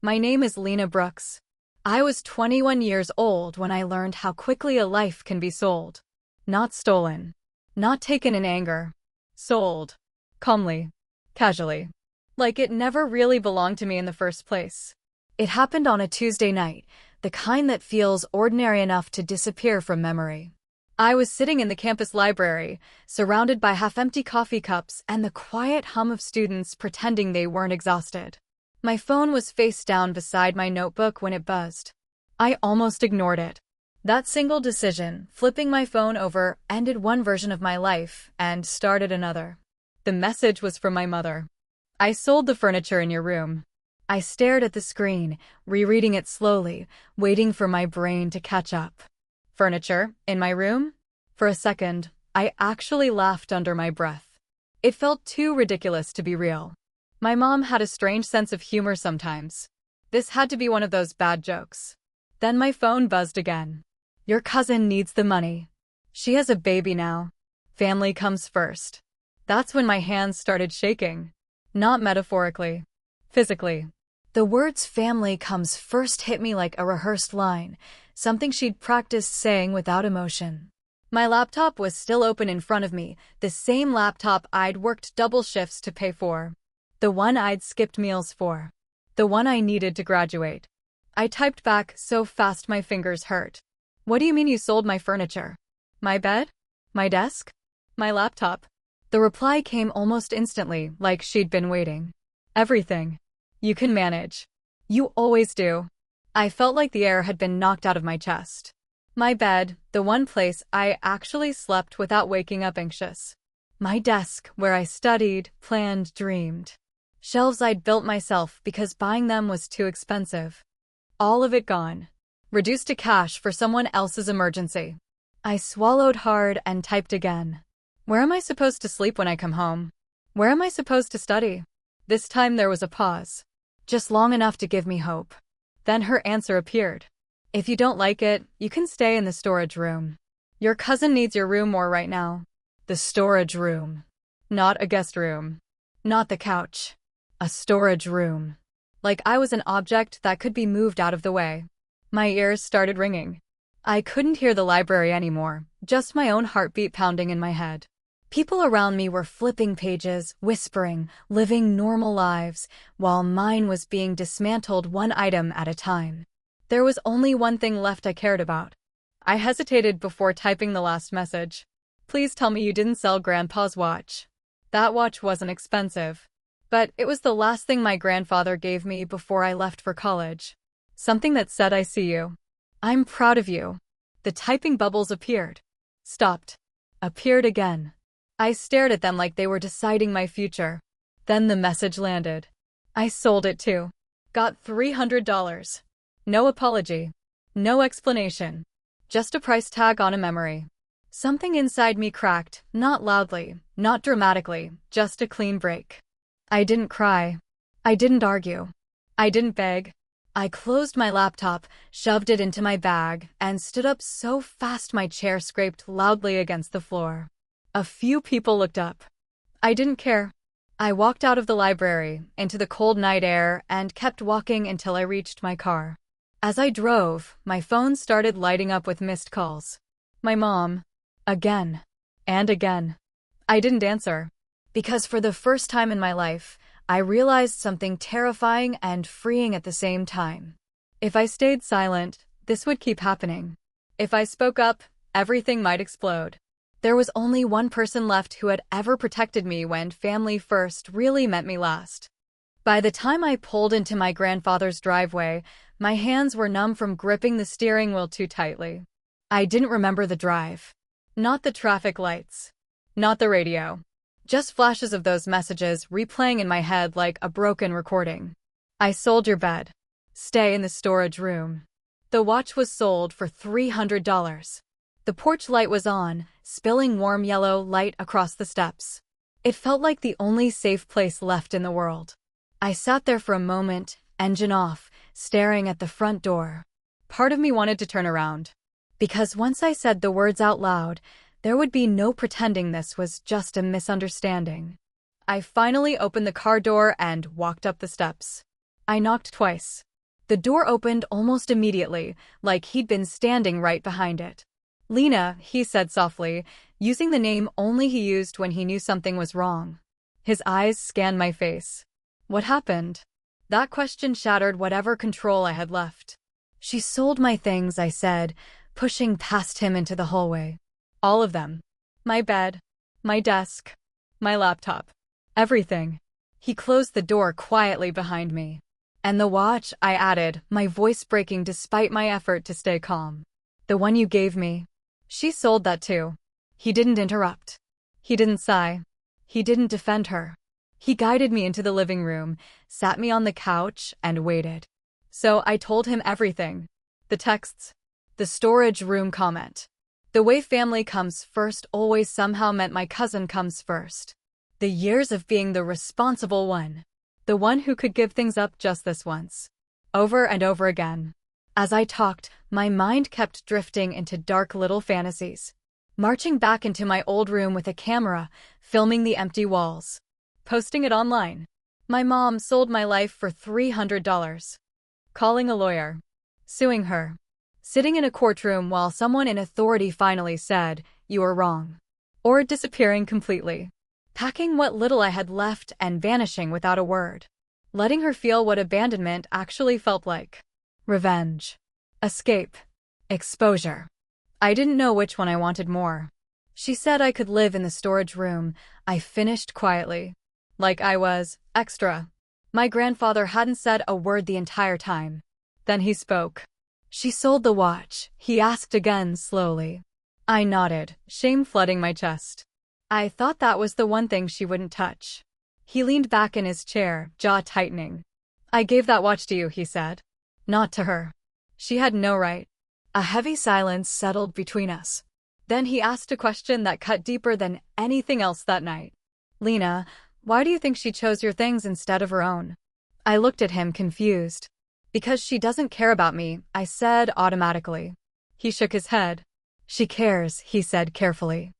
My name is Lena Brooks. I was 21 years old when I learned how quickly a life can be sold. Not stolen. Not taken in anger. Sold. Calmly. Casually. Like it never really belonged to me in the first place. It happened on a Tuesday night, the kind that feels ordinary enough to disappear from memory. I was sitting in the campus library, surrounded by half-empty coffee cups and the quiet hum of students pretending they weren't exhausted. My phone was face down beside my notebook when it buzzed. I almost ignored it. That single decision, flipping my phone over, ended one version of my life and started another. The message was from my mother. "I sold the furniture in your room." I stared at the screen, rereading it slowly, waiting for my brain to catch up. Furniture? In my room? For a second, I actually laughed under my breath. It felt too ridiculous to be real. My mom had a strange sense of humor sometimes. This had to be one of those bad jokes. Then my phone buzzed again. "Your cousin needs the money. She has a baby now. Family comes first." That's when my hands started shaking. Not metaphorically. Physically. The words "family comes first" hit me like a rehearsed line, something she'd practiced saying without emotion. My laptop was still open in front of me, the same laptop I'd worked double shifts to pay for. The one I'd skipped meals for. The one I needed to graduate. I typed back so fast my fingers hurt. "What do you mean you sold my furniture? My bed? My desk? My laptop?" The reply came almost instantly, like she'd been waiting. "Everything. You can manage. You always do." I felt like the air had been knocked out of my chest. My bed, the one place I actually slept without waking up anxious. My desk, where I studied, planned, dreamed. Shelves I'd built myself because buying them was too expensive. All of it gone. Reduced to cash for someone else's emergency. I swallowed hard and typed again. "Where am I supposed to sleep when I come home? Where am I supposed to study?" This time there was a pause. Just long enough to give me hope. Then her answer appeared. "If you don't like it, you can stay in the storage room. Your cousin needs your room more right now." The storage room. Not a guest room. Not the couch. A storage room. Like I was an object that could be moved out of the way. My ears started ringing. I couldn't hear the library anymore, just my own heartbeat pounding in my head. People around me were flipping pages, whispering, living normal lives, while mine was being dismantled one item at a time. There was only one thing left I cared about. I hesitated before typing the last message. "Please tell me you didn't sell Grandpa's watch." That watch wasn't expensive. But it was the last thing my grandfather gave me before I left for college. Something that said, "I see you. I'm proud of you." The typing bubbles appeared. Stopped. Appeared again. I stared at them like they were deciding my future. Then the message landed. I sold it too. Got $300. No apology. No explanation. Just a price tag on a memory. Something inside me cracked, not loudly, not dramatically, just a clean break. I didn't cry. I didn't argue. I didn't beg. I closed my laptop, shoved it into my bag, and stood up so fast my chair scraped loudly against the floor. A few people looked up. I didn't care. I walked out of the library, into the cold night air, and kept walking until I reached my car. As I drove, my phone started lighting up with missed calls. My mom. Again. And again. I didn't answer. Because for the first time in my life, I realized something terrifying and freeing at the same time. If I stayed silent, this would keep happening. If I spoke up, everything might explode. There was only one person left who had ever protected me when family first really meant me last. By the time I pulled into my grandfather's driveway, my hands were numb from gripping the steering wheel too tightly. I didn't remember the drive. Not the traffic lights. Not the radio. Just flashes of those messages replaying in my head like a broken recording. "I sold your bed. Stay in the storage room." The watch was sold for $300. The porch light was on, spilling warm yellow light across the steps. It felt like the only safe place left in the world. I sat there for a moment, engine off, staring at the front door. Part of me wanted to turn around. Because once I said the words out loud, there would be no pretending this was just a misunderstanding. I finally opened the car door and walked up the steps. I knocked twice. The door opened almost immediately, like he'd been standing right behind it. "Lena," he said softly, using the name only he used when he knew something was wrong. His eyes scanned my face. What happened? That question shattered whatever control I had left. "She sold my things," I said, pushing past him into the hallway. "All of them. My bed, my desk, my laptop. Everything." He closed the door quietly behind me. "And the watch," I added, my voice breaking despite my effort to stay calm. "The one you gave me. She sold that too." He didn't interrupt. He didn't sigh. He didn't defend her. He guided me into the living room, sat me on the couch, and waited. So I told him everything. The texts. The storage room comment. The way family comes first always somehow meant my cousin comes first. The years of being the responsible one. The one who could give things up just this once. Over and over again. As I talked, my mind kept drifting into dark little fantasies. Marching back into my old room with a camera, filming the empty walls. Posting it online. My mom sold my life for $300. Calling a lawyer. Suing her. Sitting in a courtroom while someone in authority finally said, "You are wrong." Or disappearing completely. Packing what little I had left and vanishing without a word. Letting her feel what abandonment actually felt like. Revenge. Escape. Exposure. I didn't know which one I wanted more. She said I could live in the storage room, I finished quietly. Like I was extra. My grandfather hadn't said a word the entire time. Then he spoke. "She sold the watch," he asked again slowly. I nodded, shame flooding my chest. I thought that was the one thing she wouldn't touch. He leaned back in his chair, jaw tightening. "I gave that watch to you," he said. "Not to her. She had no right." A heavy silence settled between us. Then he asked a question that cut deeper than anything else that night. "Lena, why do you think she chose your things instead of her own?" I looked at him confused. "Because she doesn't care about me," I said automatically. He shook his head. "She cares," he said carefully.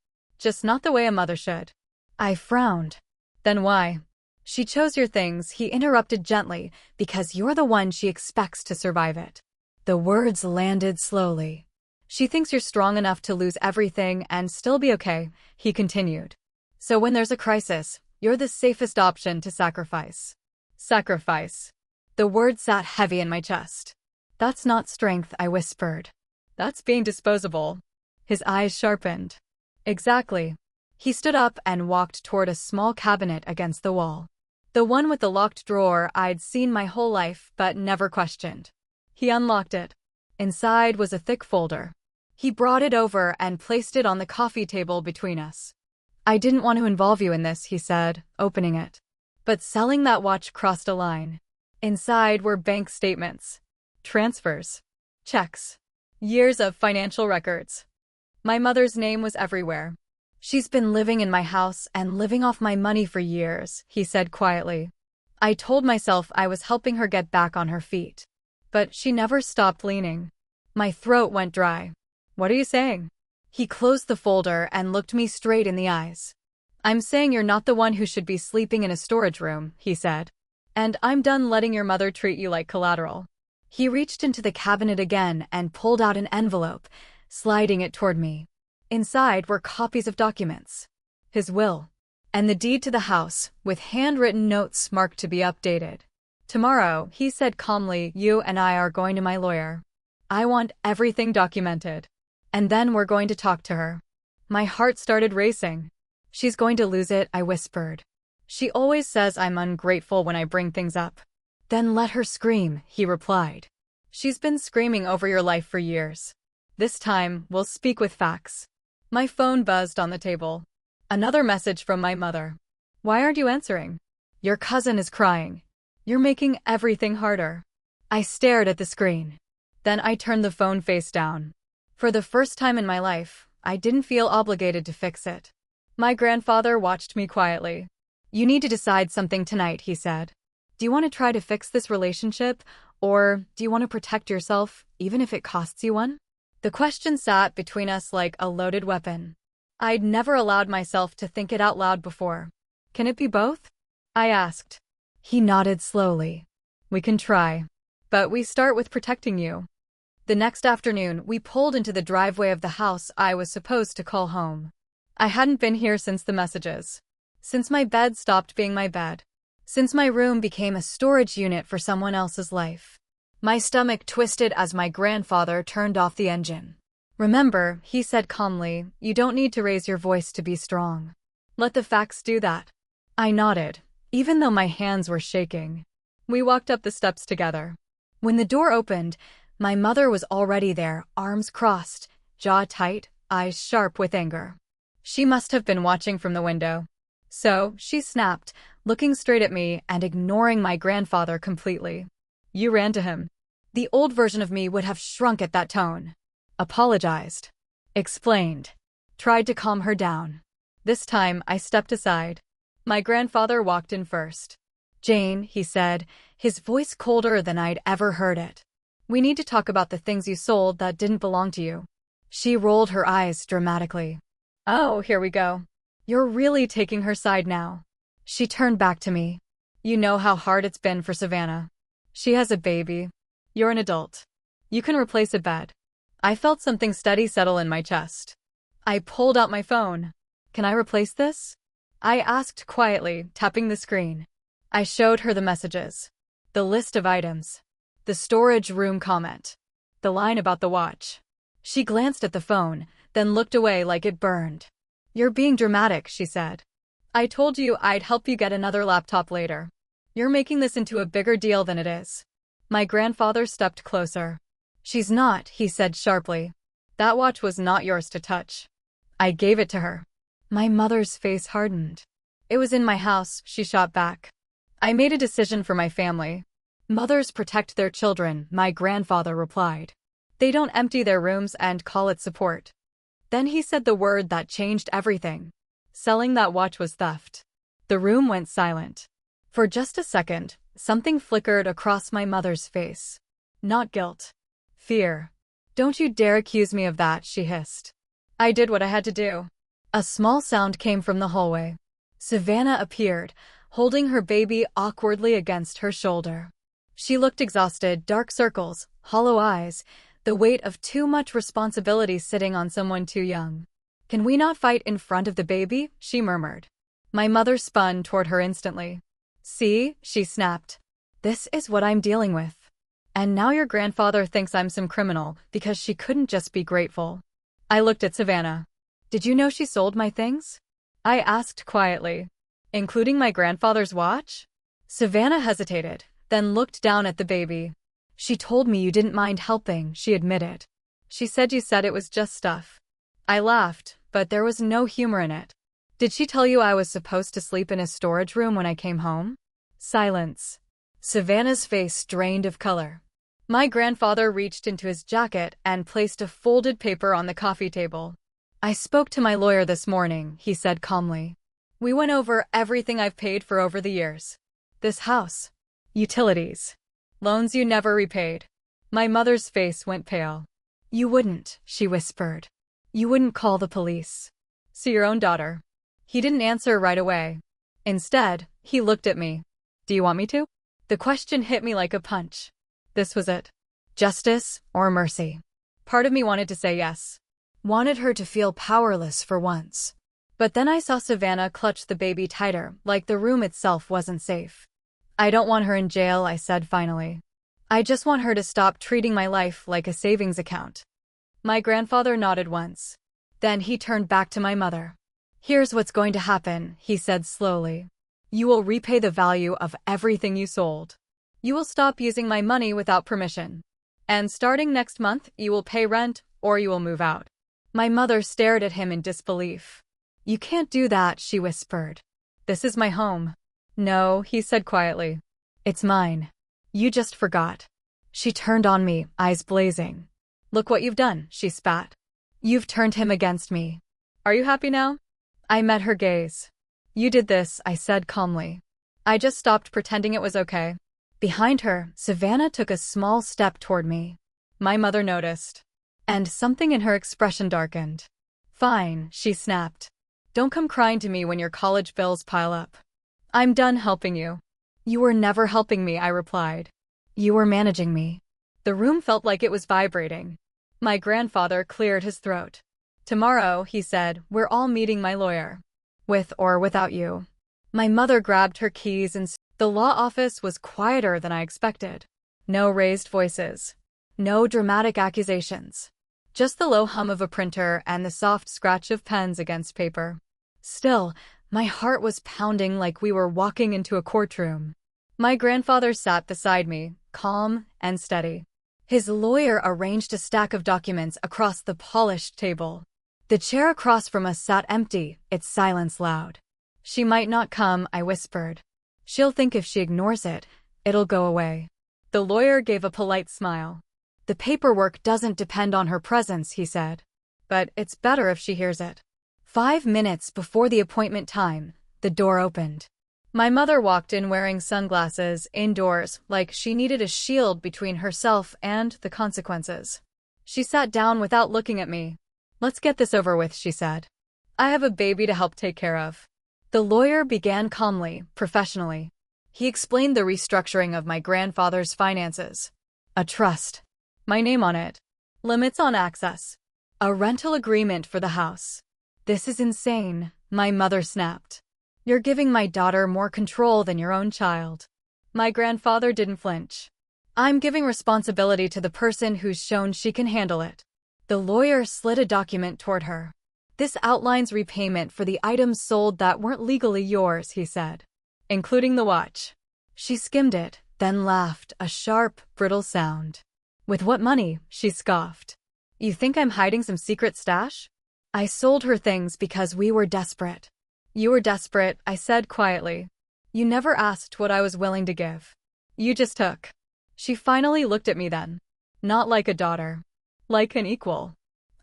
"Just not the way a mother should." I frowned. "Then why?" "She chose your things," he interrupted gently, "because you're the one she expects to survive it." The words landed slowly. "She thinks you're strong enough to lose everything and still be okay," he continued. "So when there's a crisis, you're the safest option to sacrifice." Sacrifice. The word sat heavy in my chest. "That's not strength," I whispered. "That's being disposable." His eyes sharpened. "Exactly." He stood up and walked toward a small cabinet against the wall. The one with the locked drawer I'd seen my whole life but never questioned. He unlocked it. Inside was a thick folder. He brought it over and placed it on the coffee table between us. "I didn't want to involve you in this," he said, opening it. But selling that watch crossed a line. Inside were bank statements, transfers, checks, years of financial records. My mother's name was everywhere. "She's been living in my house and living off my money for years," he said quietly. I told myself I was helping her get back on her feet. But she never stopped leaning. My throat went dry. "What are you saying?" He closed the folder and looked me straight in the eyes. "I'm saying you're not the one who should be sleeping in a storage room," he said. "And I'm done letting your mother treat you like collateral." He reached into the cabinet again and pulled out an envelope, sliding it toward me. Inside were copies of documents. His will. And the deed to the house, with handwritten notes marked to be updated. "Tomorrow," he said calmly, "you and I are going to my lawyer. I want everything documented. And then we're going to talk to her." My heart started racing. "She's going to lose it," I whispered. "She always says I'm ungrateful when I bring things up." "Then let her scream," he replied. "She's been screaming over your life for years. This time, we'll speak with facts." My phone buzzed on the table. Another message from my mother. "Why aren't you answering? Your cousin is crying. You're making everything harder." I stared at the screen. Then I turned the phone face down. For the first time in my life, I didn't feel obligated to fix it. My grandfather watched me quietly. "You need to decide something tonight," he said. "Do you want to try to fix this relationship, or do you want to protect yourself, even if it costs you one?" The question sat between us like a loaded weapon. I'd never allowed myself to think it out loud before. "Can it be both?" I asked. He nodded slowly. "We can try." But we start with protecting you. The next afternoon, we pulled into the driveway of the house I was supposed to call home. I hadn't been here since the messages. Since my bed stopped being my bed. Since my room became a storage unit for someone else's life. My stomach twisted as my grandfather turned off the engine. "Remember," he said calmly, "you don't need to raise your voice to be strong. Let the facts do that." I nodded, even though my hands were shaking. We walked up the steps together. When the door opened, my mother was already there, arms crossed, jaw tight, eyes sharp with anger. She must have been watching from the window. So, she snapped, looking straight at me and ignoring my grandfather completely. "You ran to him." The old version of me would have shrunk at that tone. Apologized. Explained. Tried to calm her down. This time, I stepped aside. My grandfather walked in first. "Jane," he said, his voice colder than I'd ever heard it. "We need to talk about the things you sold that didn't belong to you." She rolled her eyes dramatically. "Oh, here we go. You're really taking her side now." She turned back to me. "You know how hard it's been for Savannah. She has a baby. You're an adult. You can replace a bed." I felt something steady settle in my chest. I pulled out my phone. "Can I replace this?" I asked quietly, tapping the screen. I showed her the messages. The list of items. The storage room comment. The line about the watch. She glanced at the phone, then looked away like it burned. "You're being dramatic," she said. "I told you I'd help you get another laptop later. You're making this into a bigger deal than it is." My grandfather stepped closer. "She's not," he said sharply. "That watch was not yours to touch." I gave it to her. My mother's face hardened. "It was in my house," she shot back. "I made a decision for my family." "Mothers protect their children," my grandfather replied. "They don't empty their rooms and call it support." Then he said the word that changed everything. Selling that watch was theft. The room went silent. For just a second, something flickered across my mother's face. Not guilt. Fear. "Don't you dare accuse me of that," she hissed. I did what I had to do. A small sound came from the hallway. Savannah appeared, holding her baby awkwardly against her shoulder. She looked exhausted, dark circles, hollow eyes, the weight of too much responsibility sitting on someone too young. "Can we not fight in front of the baby?" she murmured. My mother spun toward her instantly. "See," she snapped. "This is what I'm dealing with. And now your grandfather thinks I'm some criminal because she couldn't just be grateful." I looked at Savannah. "Did you know she sold my things?" I asked quietly. "Including my grandfather's watch?" Savannah hesitated, then looked down at the baby. "She told me you didn't mind helping," she admitted. "She said you said it was just stuff." I laughed, but there was no humor in it. "Did she tell you I was supposed to sleep in a storage room when I came home?" Silence. Savannah's face drained of color. My grandfather reached into his jacket and placed a folded paper on the coffee table. "I spoke to my lawyer this morning," he said calmly. "We went over everything I've paid for over the years. This house. Utilities. Loans you never repaid." My mother's face went pale. "You wouldn't," she whispered. "You wouldn't call the police. See your own daughter." He didn't answer right away. Instead, he looked at me. "Do you want me to?" The question hit me like a punch. This was it. Justice or mercy? Part of me wanted to say yes. Wanted her to feel powerless for once. But then I saw Savannah clutch the baby tighter, like the room itself wasn't safe. "I don't want her in jail," I said finally. "I just want her to stop treating my life like a savings account." My grandfather nodded once. Then he turned back to my mother. "Here's what's going to happen," he said slowly. "You will repay the value of everything you sold. You will stop using my money without permission. And starting next month, you will pay rent or you will move out." My mother stared at him in disbelief. "You can't do that," she whispered. "This is my home." "No," he said quietly. "It's mine. You just forgot." She turned on me, eyes blazing. "Look what you've done," she spat. "You've turned him against me. Are you happy now?" I met her gaze. "You did this," I said calmly. I just stopped pretending it was okay. Behind her, Savannah took a small step toward me. My mother noticed. And something in her expression darkened. "Fine," she snapped. "Don't come crying to me when your college bills pile up. I'm done helping you." "You were never helping me," I replied. You were managing me. The room felt like it was vibrating. My grandfather cleared his throat. Tomorrow, he said, we're all meeting my lawyer. With or without you. My mother grabbed her keys and the law office was quieter than I expected. No raised voices. No dramatic accusations. Just the low hum of a printer and the soft scratch of pens against paper. Still, my heart was pounding like we were walking into a courtroom. My grandfather sat beside me, calm and steady. His lawyer arranged a stack of documents across the polished table. The chair across from us sat empty, its silence loud. She might not come, I whispered. She'll think if she ignores it, it'll go away. The lawyer gave a polite smile. The paperwork doesn't depend on her presence, he said. But it's better if she hears it. 5 minutes before the appointment time, the door opened. My mother walked in wearing sunglasses, indoors, like she needed a shield between herself and the consequences. She sat down without looking at me. Let's get this over with, she said. I have a baby to help take care of. The lawyer began calmly, professionally. He explained the restructuring of my grandfather's finances. A trust. My name on it. Limits on access. A rental agreement for the house. This is insane, my mother snapped. You're giving my daughter more control than your own child. My grandfather didn't flinch. I'm giving responsibility to the person who's shown she can handle it. The lawyer slid a document toward her. This outlines repayment for the items sold that weren't legally yours, he said, including the watch. She skimmed it, then laughed, a sharp, brittle sound. With what money? She scoffed. You think I'm hiding some secret stash? I sold her things because we were desperate. You were desperate, I said quietly. You never asked what I was willing to give. You just took. She finally looked at me then. Not like a daughter. Like an equal.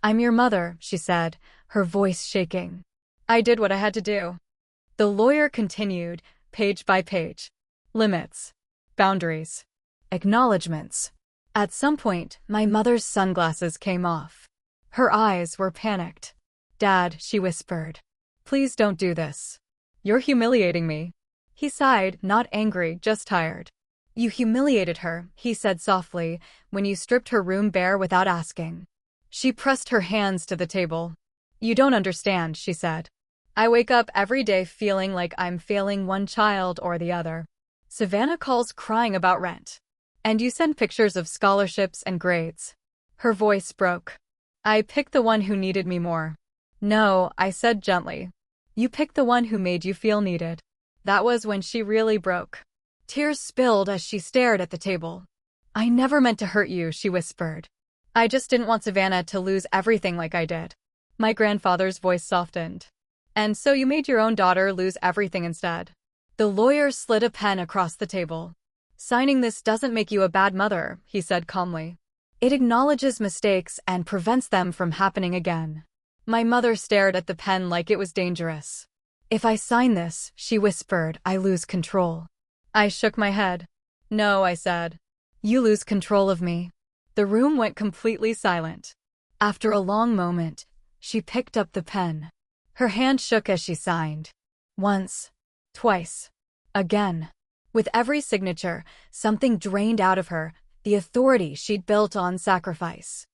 I'm your mother, she said, her voice shaking. I did what I had to do. The lawyer continued, page by page. Limits. Boundaries. Acknowledgements. At some point, my mother's sunglasses came off. Her eyes were panicked. Dad, she whispered. Please don't do this. You're humiliating me. He sighed, not angry, just tired. You humiliated her, he said softly, when you stripped her room bare without asking. She pressed her hands to the table. You don't understand, she said. I wake up every day feeling like I'm failing one child or the other. Savannah calls crying about rent. And you send pictures of scholarships and grades. Her voice broke. I picked the one who needed me more. No, I said gently. You picked the one who made you feel needed. That was when she really broke. Tears spilled as she stared at the table. I never meant to hurt you, she whispered. I just didn't want Savannah to lose everything like I did. My grandfather's voice softened. And so you made your own daughter lose everything instead. The lawyer slid a pen across the table. Signing this doesn't make you a bad mother, he said calmly. It acknowledges mistakes and prevents them from happening again. My mother stared at the pen like it was dangerous. If I sign this, she whispered, I lose control. I shook my head. No, I said. You lose control of me. The room went completely silent. After a long moment, she picked up the pen. Her hand shook as she signed. Once. Twice. Again. With every signature, something drained out of her, the authority she'd built on sacrifice.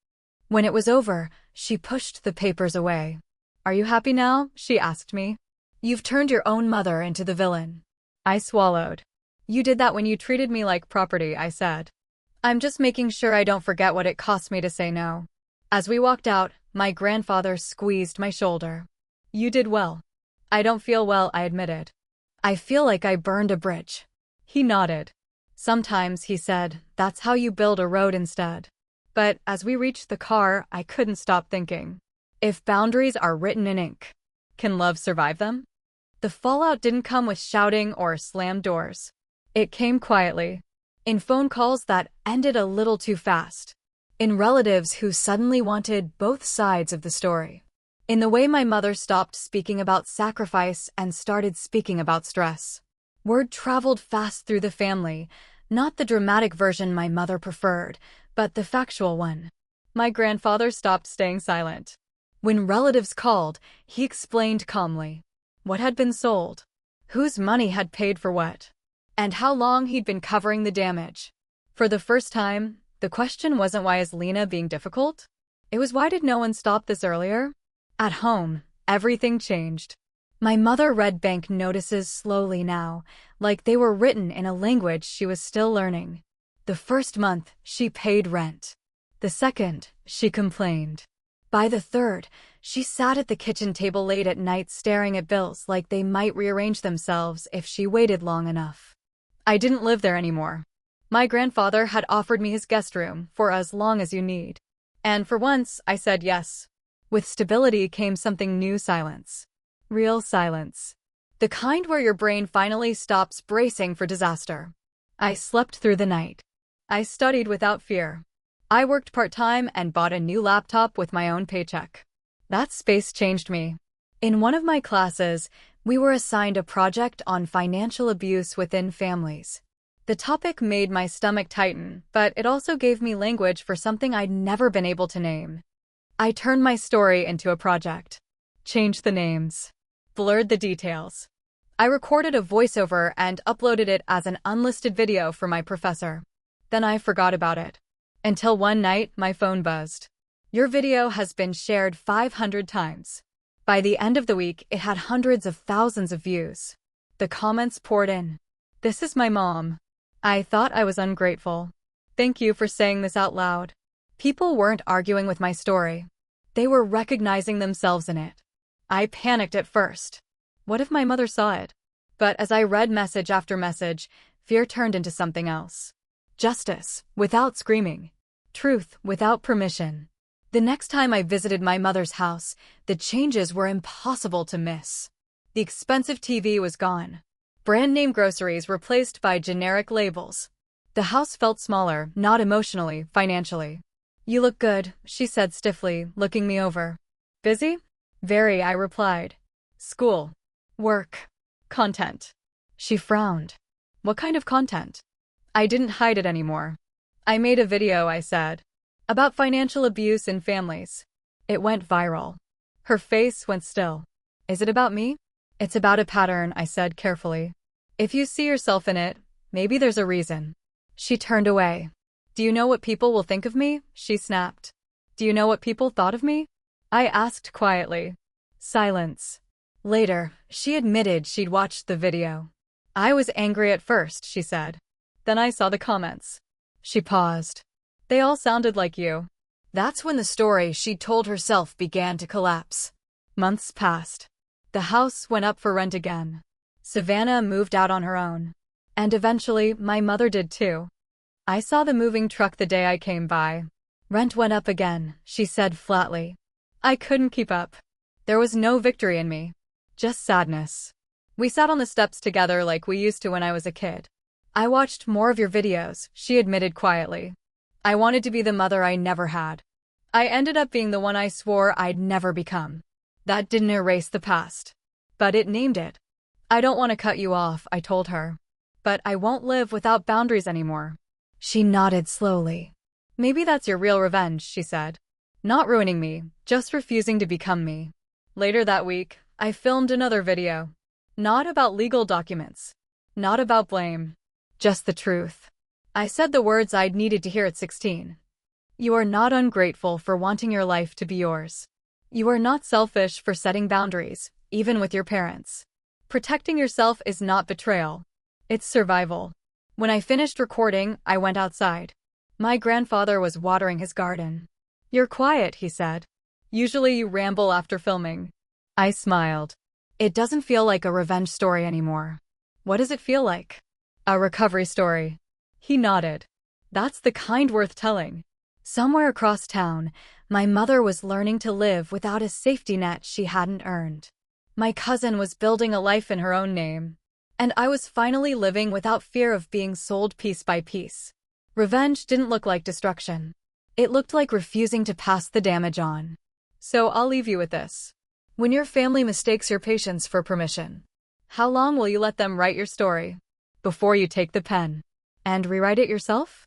When it was over, she pushed the papers away. Are you happy now? She asked me. You've turned your own mother into the villain. I swallowed. You did that when you treated me like property, I said. I'm just making sure I don't forget what it cost me to say no. As we walked out, my grandfather squeezed my shoulder. You did well. I don't feel well, I admitted. I feel like I burned a bridge. He nodded. Sometimes, he said, that's how you build a road instead. But as we reached the car, I couldn't stop thinking. If boundaries are written in ink, can love survive them? The fallout didn't come with shouting or slammed doors. It came quietly. In phone calls that ended a little too fast. In relatives who suddenly wanted both sides of the story. In the way my mother stopped speaking about sacrifice and started speaking about stress. Word traveled fast through the family, not the dramatic version my mother preferred, but the factual one. My grandfather stopped staying silent. When relatives called, he explained calmly what had been sold, whose money had paid for what, and how long he'd been covering the damage. For the first time, the question wasn't why is Lena being difficult? It was why did no one stop this earlier? At home, everything changed. My mother read bank notices slowly now, like they were written in a language she was still learning. The first month, she paid rent. The second, she complained. By the third, she sat at the kitchen table late at night staring at bills like they might rearrange themselves if she waited long enough. I didn't live there anymore. My grandfather had offered me his guest room for as long as you need. And for once, I said yes. With stability came something new: silence. Real silence. The kind where your brain finally stops bracing for disaster. I slept through the night. I studied without fear. I worked part-time and bought a new laptop with my own paycheck. That space changed me. In one of my classes, we were assigned a project on financial abuse within families. The topic made my stomach tighten, but it also gave me language for something I'd never been able to name. I turned my story into a project. Changed the names. Blurred the details. I recorded a voiceover and uploaded it as an unlisted video for my professor. Then I forgot about it. Until one night, my phone buzzed. Your video has been shared 500 times. By the end of the week, it had hundreds of thousands of views. The comments poured in. This is my mom. I thought I was ungrateful. Thank you for saying this out loud. People weren't arguing with my story. They were recognizing themselves in it. I panicked at first. What if my mother saw it? But as I read message after message, fear turned into something else. Justice, without screaming. Truth, without permission. The next time I visited my mother's house, the changes were impossible to miss. The expensive TV was gone. Brand-name groceries replaced by generic labels. The house felt smaller, not emotionally, financially. You look good, she said stiffly, looking me over. Busy? Very, I replied. School. Work. Content. She frowned. What kind of content? I didn't hide it anymore. I made a video, I said. About financial abuse in families. It went viral. Her face went still. Is it about me? It's about a pattern, I said carefully. If you see yourself in it, maybe there's a reason. She turned away. Do you know what people will think of me? She snapped. Do you know what people thought of me? I asked quietly. Silence. Later, she admitted she'd watched the video. I was angry at first, she said. Then I saw the comments. She paused. They all sounded like you. That's when the story she'd told herself began to collapse. Months passed. The house went up for rent again. Savannah moved out on her own. And eventually, my mother did too. I saw the moving truck the day I came by. Rent went up again, she said flatly. I couldn't keep up. There was no victory in me. Just sadness. We sat on the steps together like we used to when I was a kid. I watched more of your videos, she admitted quietly. I wanted to be the mother I never had. I ended up being the one I swore I'd never become. That didn't erase the past. But it named it. I don't want to cut you off, I told her. But I won't live without boundaries anymore. She nodded slowly. Maybe that's your real revenge, she said. Not ruining me, just refusing to become me. Later that week, I filmed another video. Not about legal documents. Not about blame. Just the truth. I said the words I'd needed to hear at 16. You are not ungrateful for wanting your life to be yours. You are not selfish for setting boundaries, even with your parents. Protecting yourself is not betrayal. It's survival. When I finished recording, I went outside. My grandfather was watering his garden. You're quiet, he said. Usually you ramble after filming. I smiled. It doesn't feel like a revenge story anymore. What does it feel like? A recovery story. He nodded. That's the kind worth telling. Somewhere across town, my mother was learning to live without a safety net she hadn't earned. My cousin was building a life in her own name. And I was finally living without fear of being sold piece by piece. Revenge didn't look like destruction. It looked like refusing to pass the damage on. So I'll leave you with this. When your family mistakes your patience for permission, how long will you let them write your story before you take the pen and rewrite it yourself?